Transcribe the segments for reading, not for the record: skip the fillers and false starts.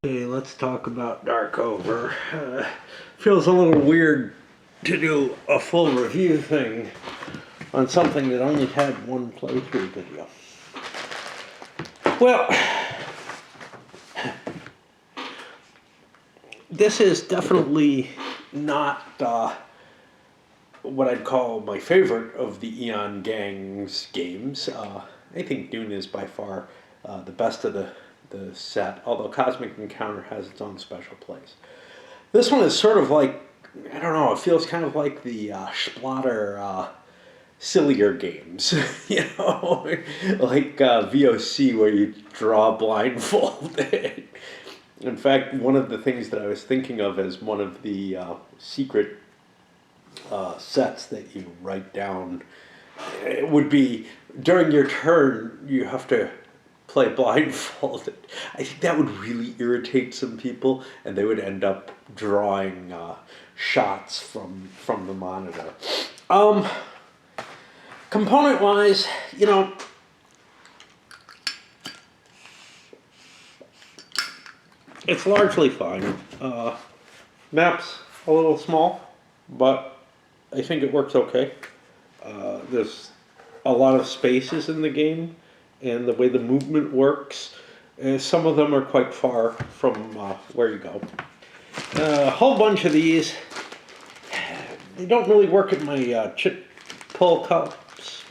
Okay, let's talk about Darkover. Feels a little weird to do a full review thing on something that only had one playthrough video. Well, this is definitely not what I'd call my favorite of the Eon Gang's games. I think Dune is by far the best of the set, although Cosmic Encounter has its own special place. This one is sort of like, I don't know, it feels kind of like the Splatter sillier games, you know, like VOC where you draw blindfolded. In fact, one of the things that I was thinking of as one of the secret sets that you write down, it would be during your turn you have to play blindfolded. I think that would really irritate some people, and they would end up drawing shots from the monitor. Component wise, you know, it's largely fine. Map's a little small, but I think it works okay. There's a lot of spaces in the game, and the way the movement works, some of them are quite far from where you go. A whole bunch of these, they don't really work in my chip pull cups.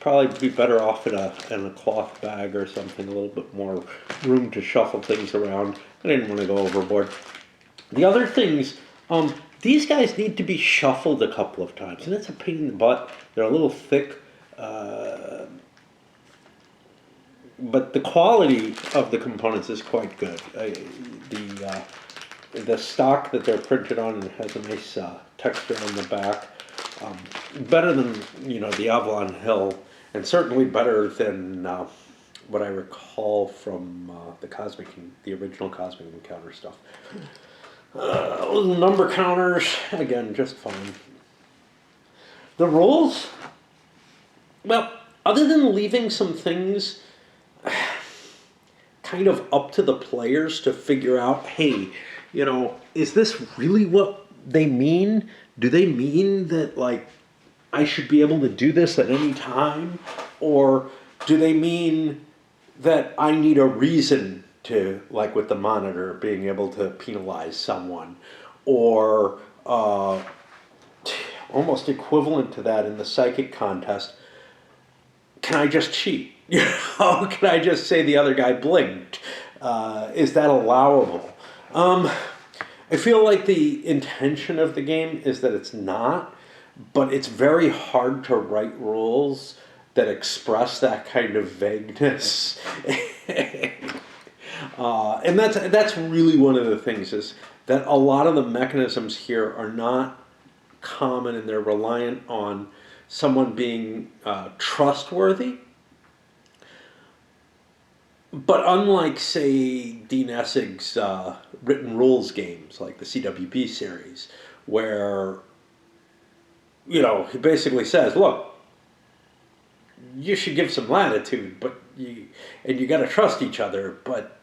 Probably be better off in a cloth bag or something, a little bit more room to shuffle things around. I didn't want to go overboard. The other things, these guys need to be shuffled a couple of times, and it's a pain in the butt. They're a little thick, but the quality of the components is quite good. The stock that they're printed on has a nice texture on the back. Better than the Avalon Hill, and certainly better than what I recall from the original Cosmic Encounter stuff. Little number counters, again, just fine. The rules, well, other than leaving some things kind of up to the players to figure out, hey, is this really what they mean? Do they mean that, like, I should be able to do this at any time? Or do they mean that I need a reason to, like with the monitor, being able to penalize someone? Or almost equivalent to that in the psychic contest, can I just cheat? Can I just say the other guy blinked? Is that allowable? I feel like the intention of the game is that it's not, but it's very hard to write rules that express that kind of vagueness. And that's really one of the things, is that a lot of the mechanisms here are not common, and they're reliant on someone being trustworthy. But unlike, say, Dean Essig's written rules games, like the CWB series, where, he basically says, look, you should give some latitude, but you got to trust each other, but,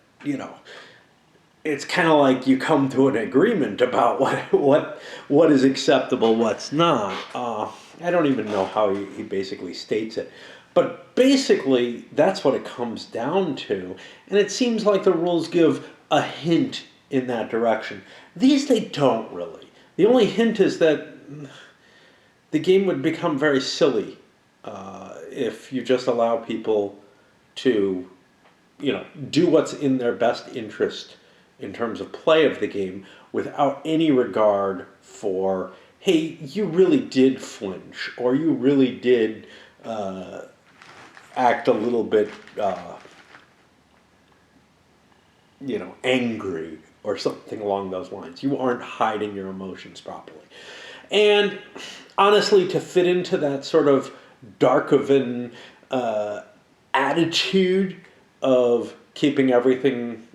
it's kind of like you come to an agreement about what is acceptable, what's not. I don't even know how he basically states it. But basically, that's what it comes down to. And it seems like the rules give a hint in that direction. These, they don't really. The only hint is that the game would become very silly if you just allow people to, do what's in their best interest in terms of play of the game without any regard for, hey, you really did flinch, or you really did act a little bit, angry or something along those lines. You aren't hiding your emotions properly. And honestly, to fit into that sort of Darkovan attitude of keeping everything,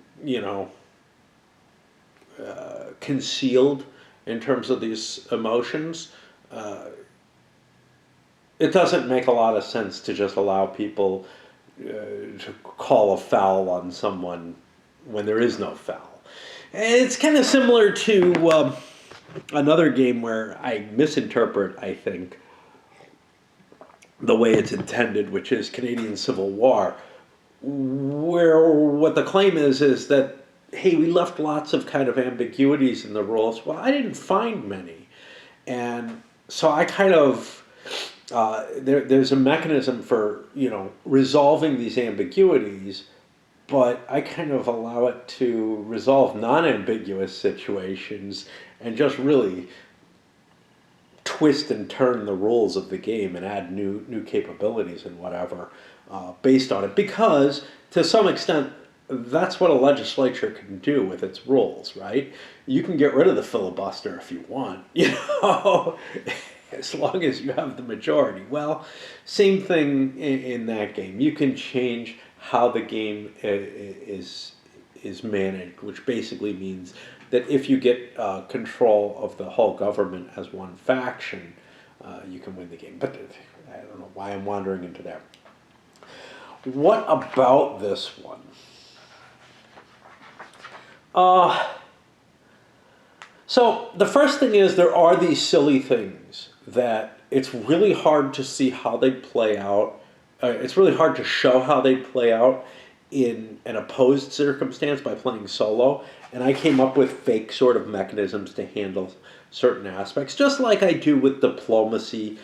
concealed in terms of these emotions, it doesn't make a lot of sense to just allow people to call a foul on someone when there is no foul. And it's kind of similar to another game where I misinterpret, I think, the way it's intended, which is Canadian Civil War, where what the claim is that, hey, we left lots of kind of ambiguities in the rules. Well, I didn't find many. And so I kind of, there's a mechanism for, resolving these ambiguities, but I kind of allow it to resolve non-ambiguous situations and just really twist and turn the rules of the game and add new capabilities and whatever based on it, because to some extent that's what a legislature can do with its rules, right? You can get rid of the filibuster if you want, as long as you have the majority. Well, same thing in that game. You can change how the game is managed, which basically means that if you get control of the whole government as one faction, you can win the game. But I don't know why I'm wandering into that. What about this one? So the first thing is there are these silly things that it's really hard to see how they play out. It's really hard to show how they play out in an opposed circumstance by playing solo. And I came up with fake sort of mechanisms to handle certain aspects, just like I do with diplomacy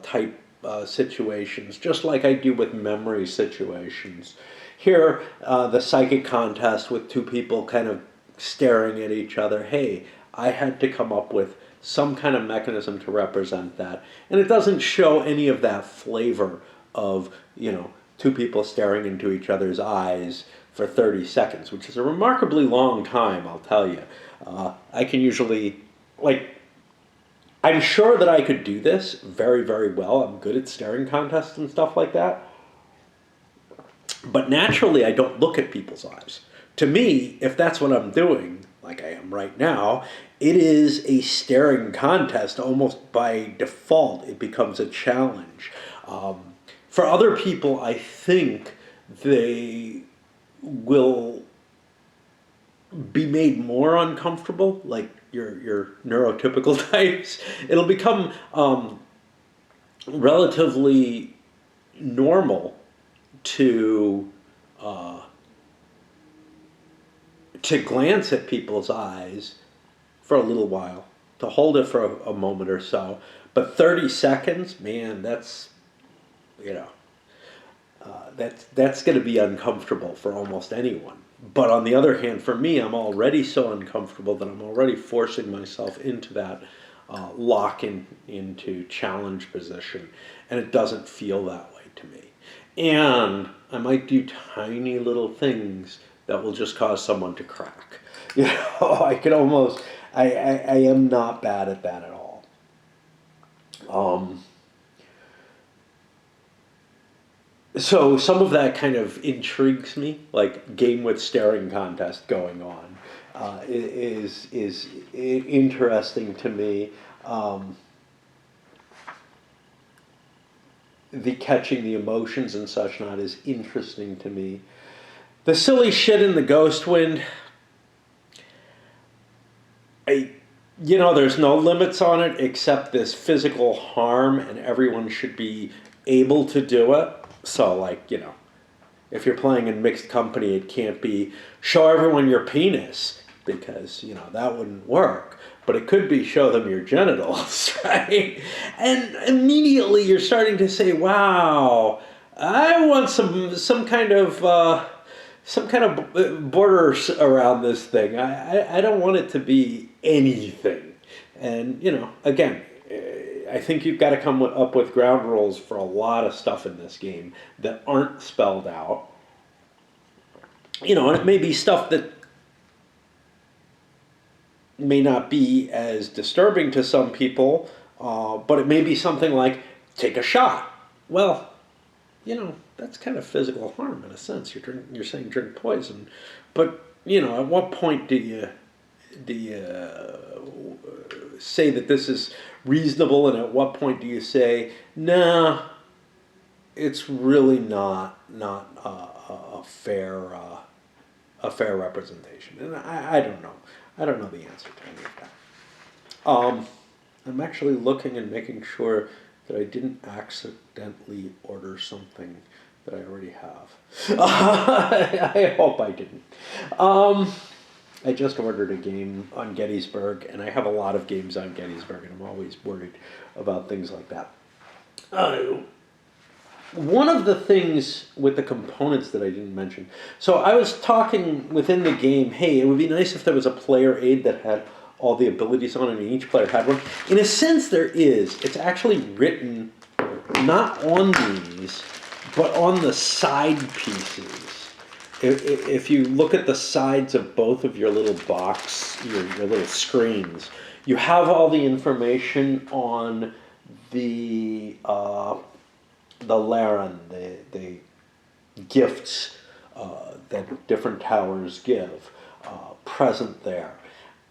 type situations, just like I do with memory situations. Here, the psychic contest with two people kind of staring at each other. Hey, I had to come up with some kind of mechanism to represent that. And it doesn't show any of that flavor of, two people staring into each other's eyes for 30 seconds, which is a remarkably long time, I'll tell you. I can usually, I'm sure that I could do this very, very well. I'm good at staring contests and stuff like that. But naturally, I don't look at people's eyes. To me, if that's what I'm doing, like I am right now, it is a staring contest. Almost by default, it becomes a challenge. For other people, I think they will be made more uncomfortable, like your neurotypical types. It'll become relatively normal to glance at people's eyes for a little while, to hold it for a moment or so. But 30 seconds, man, that's that's going to be uncomfortable for almost anyone. But on the other hand, for me, I'm already so uncomfortable that I'm already forcing myself into that into challenge position, and it doesn't feel that way to me. And I might do tiny little things that will just cause someone to crack. I could almost, I am not bad at that at all. So some of that kind of intrigues me, like game with staring contest going on, is interesting to me. The catching the emotions and such not is interesting to me. The silly shit in the Ghost Wind, there's no limits on it except this physical harm, and everyone should be able to do it. So, if you're playing in mixed company, it can't be show everyone your penis, because, that wouldn't work. But it could be show them your genitals, right? And immediately you're starting to say, wow, I want some kind of borders around this thing. I don't want it to be anything. And, again, I think you've got to come up with ground rules for a lot of stuff in this game that aren't spelled out. And it may be stuff that may not be as disturbing to some people, but it may be something like, take a shot. Well, that's kind of physical harm in a sense. You're saying drink poison. But, at what point do you say that this is reasonable, and at what point do you say, nah, it's really not a fair a fair representation? And I don't know. I don't know the answer to any of that. I'm actually looking and making sure that I didn't accidentally order something that I already have. I hope I didn't. I just ordered a game on Gettysburg, and I have a lot of games on Gettysburg, and I'm always worried about things like that. One of the things with the components that I didn't mention, so I was talking within the game, hey, it would be nice if there was a player aid that had all the abilities on it, and each player had one. In a sense, there is. It's actually written not on these, but on the side pieces. If you look at the sides of both of your little box, your little screens, you have all the information on the Laren, the gifts that different towers give, present there.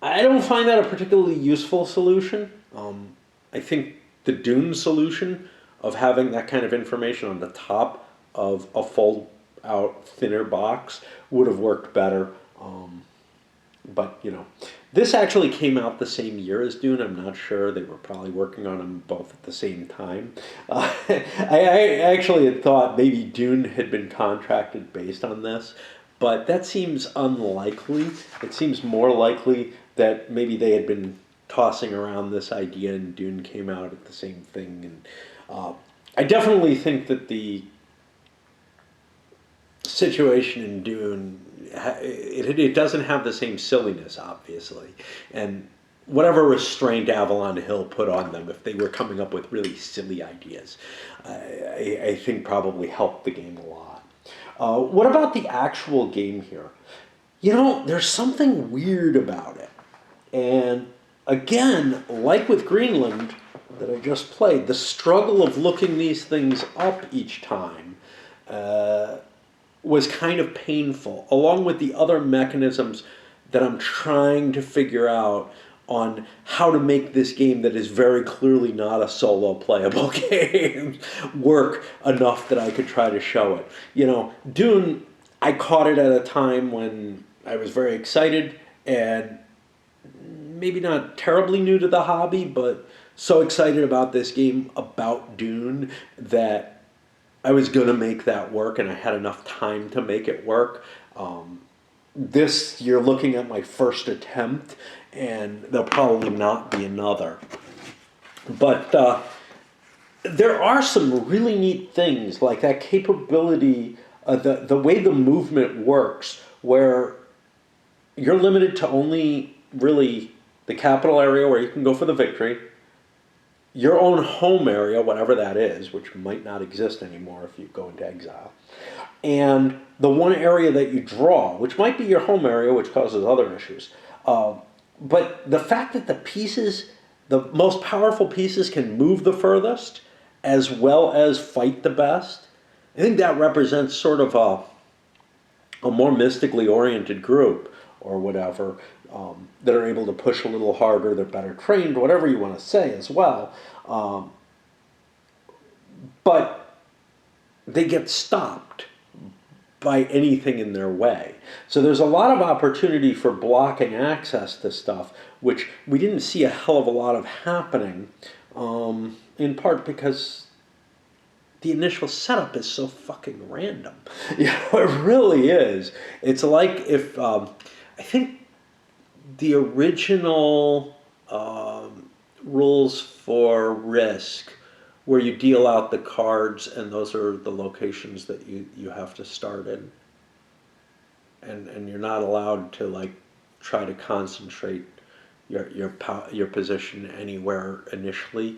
I don't find that a particularly useful solution. I think the Dune solution of having that kind of information on the top of a fold-out, thinner box would have worked better. But, you know, this actually came out the same year as Dune. I'm not sure. They were probably working on them both at the same time. I actually had thought maybe Dune had been contracted based on this, but that seems unlikely. It seems more likely that maybe they had been tossing around this idea and Dune came out at the same thing. And I definitely think that the situation in Dune, it doesn't have the same silliness, obviously. And whatever restraint Avalon Hill put on them, if they were coming up with really silly ideas, I think probably helped the game a lot. What about the actual game here? You know, there's something weird about it. And again, like with Greenland that I just played, the struggle of looking these things up each time was kind of painful, along with the other mechanisms that I'm trying to figure out on how to make this game that is very clearly not a solo playable game work enough that I could try to show it. You know, Dune, I caught it at a time when I was very excited and maybe not terribly new to the hobby, but so excited about this game about Dune that I was going to make that work, and I had enough time to make it work. This, you're looking at my first attempt, and there'll probably not be another. But there are some really neat things, like that capability, the way the movement works, where you're limited to only really the capital area where you can go for the victory, your own home area, whatever that is, which might not exist anymore if you go into exile, and the one area that you draw, which might be your home area, which causes other issues. But the fact that the pieces, the most powerful pieces, can move the furthest as well as fight the best, I think that represents sort of a more mystically oriented group or whatever, that are able to push a little harder, they're better trained, whatever you want to say as well. But they get stopped by anything in their way. So there's a lot of opportunity for blocking access to stuff, which we didn't see a hell of a lot of happening, in part because the initial setup is so fucking random. You know, it really is. It's like if, I think the original rules for Risk, where you deal out the cards and those are the locations that you have to start in. And you're not allowed to like try to concentrate your position anywhere initially,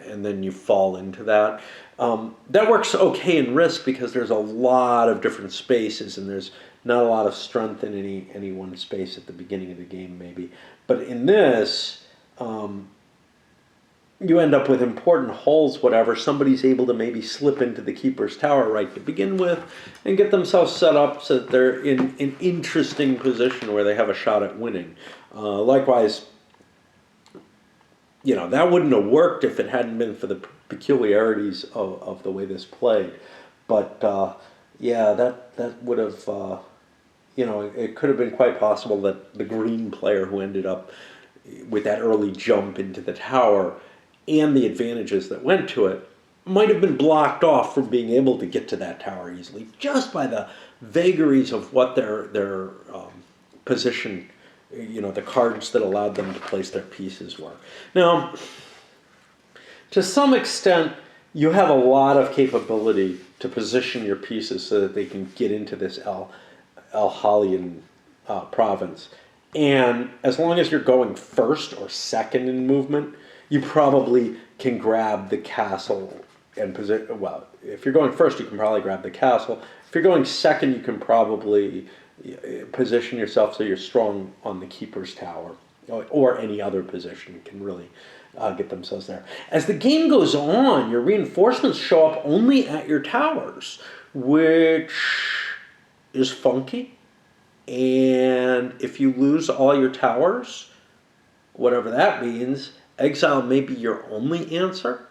and then you fall into that. That works okay in Risk because there's a lot of different spaces and there's not a lot of strength in any one space at the beginning of the game, maybe. But in this, you end up with important holes, whatever. Somebody's able to maybe slip into the Keeper's Tower right to begin with and get themselves set up so that they're in an interesting position where they have a shot at winning. Likewise, you know, that wouldn't have worked if it hadn't been for the peculiarities of the way this played. But yeah, that would have it could have been quite possible that the green player who ended up with that early jump into the tower and the advantages that went to it might have been blocked off from being able to get to that tower easily just by the vagaries of what their position, the cards that allowed them to place their pieces were. Now, to some extent, you have a lot of capability to position your pieces so that they can get into this Alhalian province. And as long as you're going first or second in movement, you probably can grab the castle and position. Well, if you're going first, you can probably grab the castle. If you're going second, you can probably position yourself so you're strong on the keeper's tower or any other position can really get themselves there. As the game goes on, your reinforcements show up only at your towers, which is funky. And if you lose all your towers, whatever that means, exile may be your only answer,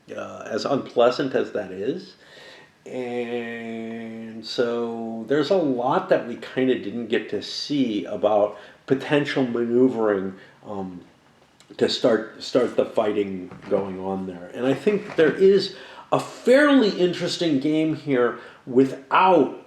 as unpleasant as that is. And so there's a lot that we kind of didn't get to see about potential maneuvering to start the fighting going on there. And I think there is a fairly interesting game here without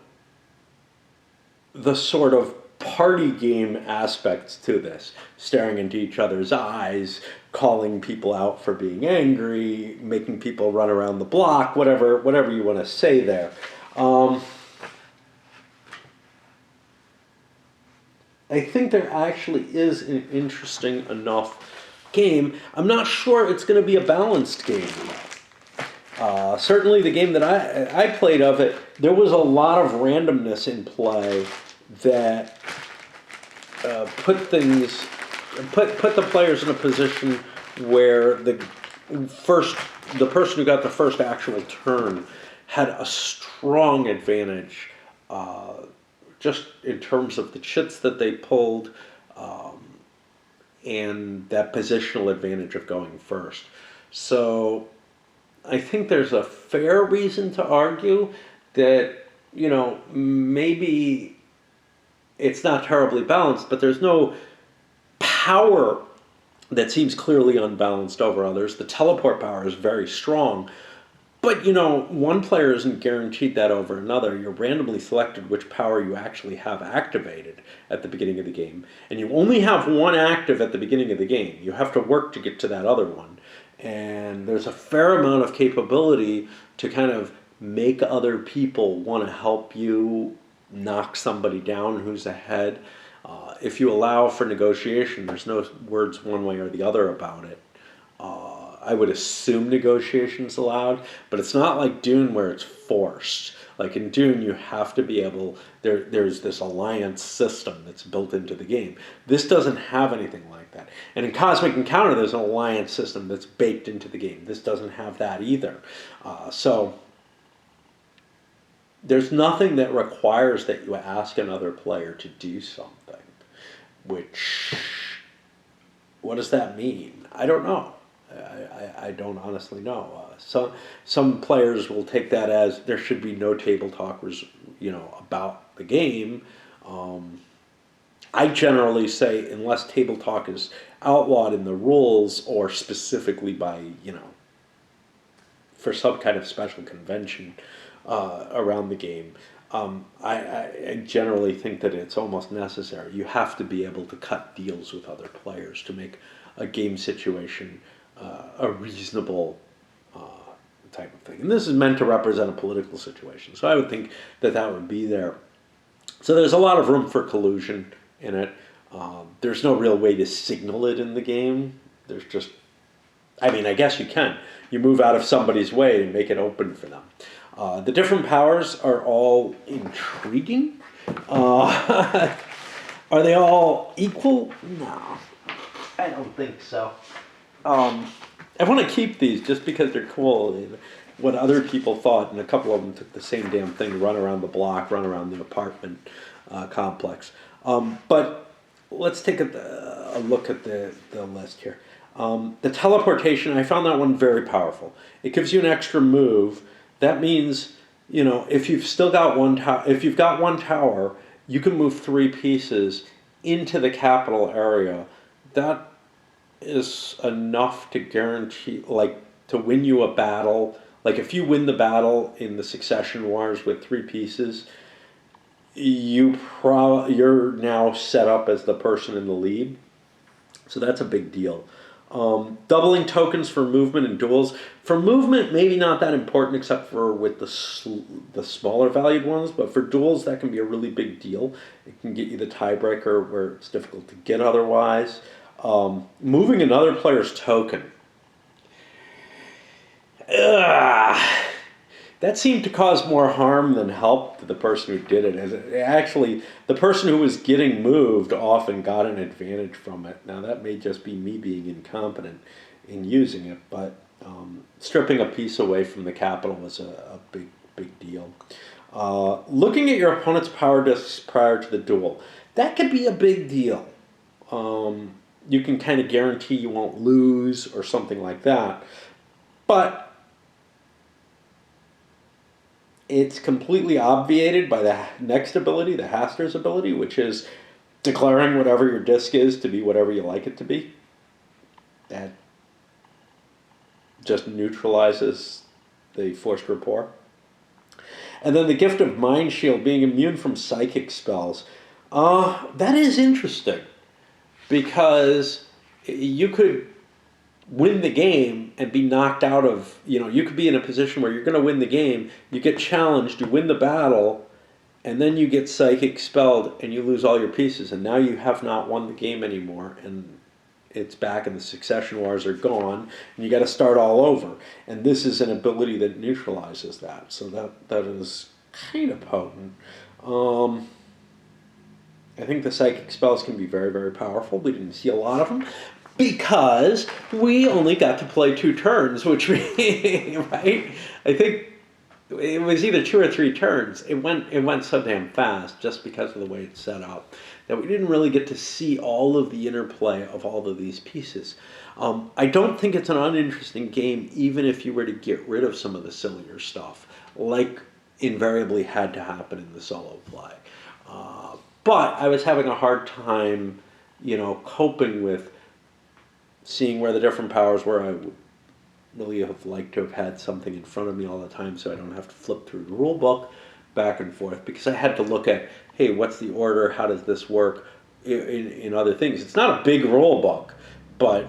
the sort of party game aspects to this. Staring into each other's eyes, calling people out for being angry, making people run around the block, whatever you want to say there. I think there actually is an interesting enough game. I'm not sure it's going to be a balanced game. Certainly the game that I played of it, there was a lot of randomness in play that put the players in a position where the person who got the first actual turn had a strong advantage, just in terms of the chits that they pulled, and that positional advantage of going first. So I think there's a fair reason to argue that, maybe it's not terribly balanced, but there's no power that seems clearly unbalanced over others. The teleport power is very strong, but one player isn't guaranteed that over another. You're randomly selected which power you actually have activated at the beginning of the game, and you only have one active at the beginning of the game. You have to work to get to that other one, and there's a fair amount of capability to kind of make other people want to help you knock somebody down who's ahead. If you allow for negotiation, there's no words one way or the other about it. I would assume negotiation's allowed, but it's not like Dune where it's forced. Like in Dune, you have to be able, there's this alliance system that's built into the game. This doesn't have anything like that. And in Cosmic Encounter, there's an alliance system that's baked into the game. This doesn't have that either. So there's nothing that requires that you ask another player to do something, which, what does that mean? I don't know. I don't honestly know. Some players will take that as there should be no table talkers, about the game. I generally say unless table talk is outlawed in the rules or specifically by, for some kind of special convention around the game, I generally think that it's almost necessary. You have to be able to cut deals with other players to make a game situation a reasonable type of thing. And this is meant to represent a political situation, so I would think that would be there. So there's a lot of room for collusion in it. There's no real way to signal it in the game. There's just, I guess you can. You move out of somebody's way and make it open for them. The different powers are all intriguing. Are they all equal? No, I don't think so. I want to keep these just because they're cool. What other people thought, and a couple of them took the same damn thing, run around the block, run around the apartment complex. But let's take a look at the list here. The teleportation, I found that one very powerful. It gives you an extra move. That means, if you've still got one tower, if you've got one tower you can move 3 pieces into the capital area. That is enough to guarantee, like, to win you a battle. Like, if you win the battle in the succession wars with 3 pieces, you're now set up as the person in the lead. So that's a big deal. Doubling tokens for movement and duels. For movement, maybe not that important except for with the smaller valued ones, but for duels, that can be a really big deal. It can get you the tiebreaker where it's difficult to get otherwise. Moving another player's token. Ugh. That seemed to cause more harm than help to the person who did it. As actually, the person who was getting moved often got an advantage from it. Now, that may just be me being incompetent in using it, but stripping a piece away from the capital was a big deal. Looking at your opponent's power discs prior to the duel. That could be a big deal. You can kind of guarantee you won't lose or something like that. But it's completely obviated by the next ability, the Haster's ability, which is declaring whatever your disc is to be whatever you like it to be. That just neutralizes the forced rapport. And then the gift of Mind Shield, being immune from psychic spells. That is interesting, because you could win the game and be knocked out of, you could be in a position where you're going to win the game, you get challenged, you win the battle, and then you get psychic expelled and you lose all your pieces, and now you have not won the game anymore, and it's back and the succession wars are gone, and you got to start all over. And this is an ability that neutralizes that, so that is kind of potent. I think the psychic spells can be very, very powerful. We didn't see a lot of them, because we only got to play 2 turns, which right? I think it was either 2 or 3 turns. It went so damn fast just because of the way it's set up that we didn't really get to see all of the interplay of all of these pieces. I don't think it's an uninteresting game, even if you were to get rid of some of the sillier stuff, like invariably had to happen in the solo play. But I was having a hard time, coping with seeing where the different powers were. I would really have liked to have had something in front of me all the time so I don't have to flip through the rule book back and forth, because I had to look at, hey, what's the order? How does this work in other things? It's not a big rule book, but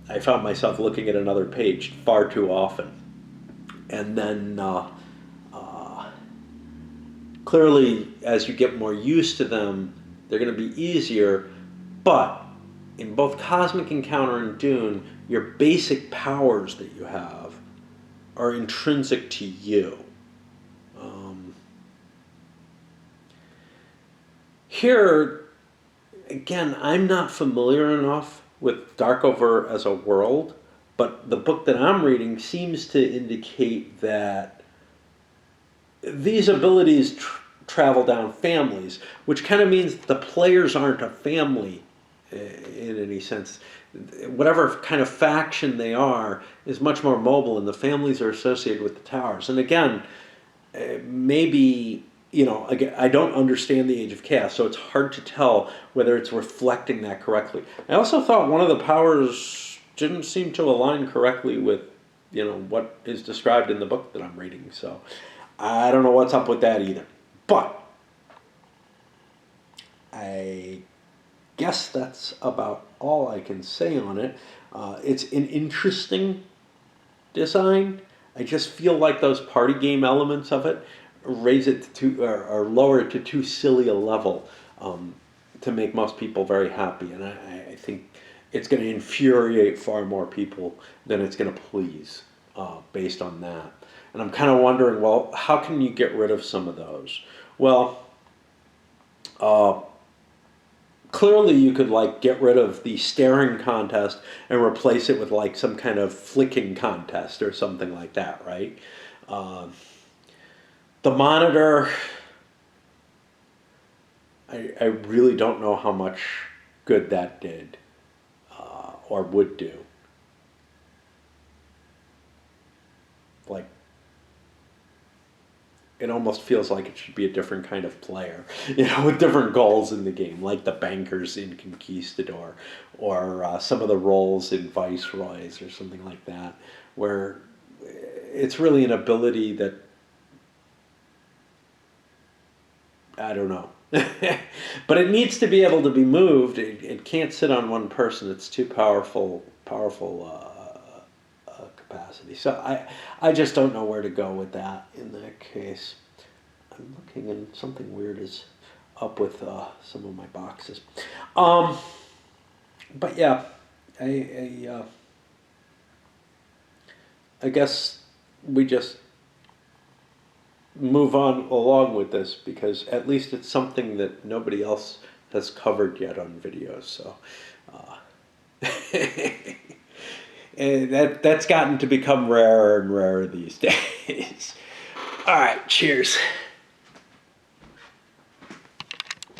I found myself looking at another page far too often. And then clearly, as you get more used to them, they're going to be easier, but in both Cosmic Encounter and Dune, your basic powers that you have are intrinsic to you. Here, again, I'm not familiar enough with Darkover as a world, but the book that I'm reading seems to indicate that these abilities travel down families, which kind of means the players aren't a family in any sense. Whatever kind of faction they are is much more mobile, and the families are associated with the towers. And again, maybe, again, I don't understand the Age of Chaos, so it's hard to tell whether it's reflecting that correctly. I also thought one of the powers didn't seem to align correctly with, what is described in the book that I'm reading. So I don't know what's up with that either. But I guess that's about all I can say on it. It's an interesting design. I just feel like those party game elements of it raise it to or lower it to too silly a level to make most people very happy. And I think it's going to infuriate far more people than it's going to please based on that. And I'm kind of wondering, well, how can you get rid of some of those? Well, clearly you could get rid of the staring contest and replace it with some kind of flicking contest or something like that, right? The monitor, I really don't know how much good that did or would do. it almost feels like it should be a different kind of player, with different goals in the game, like the bankers in Conquistador, or some of the roles in Viceroys or something like that, where it's really an ability that, I don't know. But it needs to be able to be moved. It can't sit on one person. It's too powerful capacity. So I just don't know where to go with that in that case. I'm looking, and something weird is up with some of my boxes. Um, but yeah, I guess we just move on along with this, because at least it's something that nobody else has covered yet on videos. So and that's gotten to become rarer and rarer these days. All right, cheers.